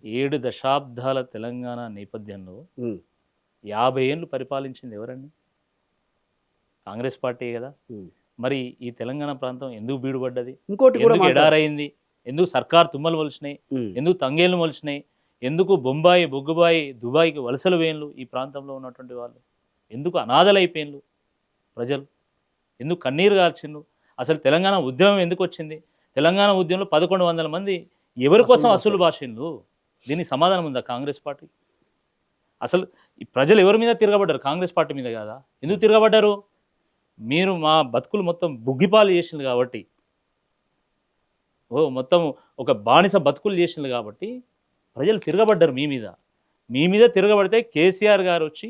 7 దశాబ్దాల తెలంగాణ నేపథ్యంలో హ్మ్. 50 ఏళ్ళు పరిపాలించింది ఎవరండి? కాంగ్రెస్ పార్టీయే గదా! హ్మ్. మరి ఈ తెలంగాణ ప్రాంతం ఎందుకు బీడుబడ్డది? ఇంకోటి కూడా ఎందుకు మాట్లాడొచ్చు. ఎడారయింది? ఎందుకు సర్కారు తుమ్మలు మొలిచినాయి? హ్మ్. ఎందుకు తంగేళ్ళు మొలిచినాయి? ఎందుకు బొంబాయి, బొగ్గుబాయి, దుబాయ్‌కి వలసలు పోయిన్లు ఈ ప్రాంతంలో ఉన్నటువంటి వాళ్ళు? ఎందుకు అనాథలైపోయిన్లు ప్రజలు? ఎందుకు కన్నీరు గార్చిండ్రు? అసలు తెలంగాణ ఉద్యమం ఎందుకొచ్చింది? తెలంగాణ ఉద్యమంలో 1100 మంది ఎవరి కోసం అసలు బాసిండ్లు? దీనికి సమాధానం ఉందా కాంగ్రెస్ పార్టీ? అసలు ఈ ప్రజలు ఎవరి మీద తిరగబడ్డారు? కాంగ్రెస్ పార్టీ మీద కాదా? ఎందుకు తిరగబడ్డారు? మీరు మా బతుకులు మొత్తం బుగ్గిపాలు చేసిండ్రు కాబట్టి, మొత్తం ఒక బానిస బతుకులు చేసిండ్రు కాబట్టి ప్రజలు తిరగబడ్డారు మీ మీద. మీ మీద తిరగబడితే కేసీఆర్ గారొచ్చి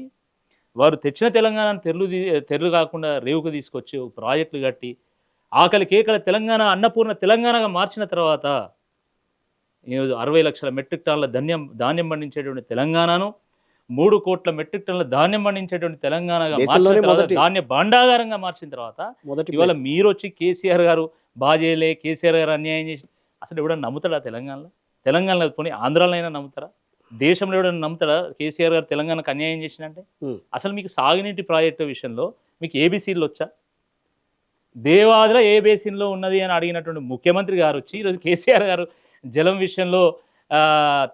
వారు తెచ్చిన తెలంగాణను తెరలు కాకుండా రేవుకు తీసుకొచ్చి ఒక ప్రాజెక్టులు కట్టి, ఆకలి కేకల తెలంగాణ అన్నపూర్ణ తెలంగాణగా మార్చిన తర్వాత ఈరోజు 60 లక్షల మెట్రిక్ టన్నుల ధాన్యం పండించేటువంటి తెలంగాణను 3 కోట్ల మెట్రిక్ టన్నుల ధాన్యం పండించేటువంటి తెలంగాణగా మార్చిన దేశంలోనే తర్వాత, మొదటి ధాన్య భాండాగారంగా మార్చిన తర్వాత మొదటి ఇవాళ ప్లేస్. మీరొచ్చి కేసీఆర్ గారు బాజేయలే, కేసీఆర్ గారు అన్యాయం చేసి అసలు ఎవడన్నా నమ్ముతాడా తెలంగాణలో? తెలంగాణలో పోనీ ఆంధ్రాలో అయినా నమ్ముతారా? దేశంలో ఎవడన్నా నమ్ముతాడా కేసీఆర్ గారు తెలంగాణకు అన్యాయం చేసినంటే? హ్మ్. అసలు మీకు సాగునీటి ప్రాజెక్టు విషయంలో మీకు ఏబీసీలు వచ్చా? దేవాదుల ఏ బేసిన్‌లో ఉన్నది అని అడిగినటువంటి ముఖ్యమంత్రి గారొచ్చి ఈరోజు కేసీఆర్ గారు జలం విషయంలో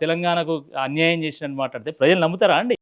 తెలంగాణకు అన్యాయం చేసినట్టు మాట్లాడితే ప్రజలు నమ్ముతారా అండి?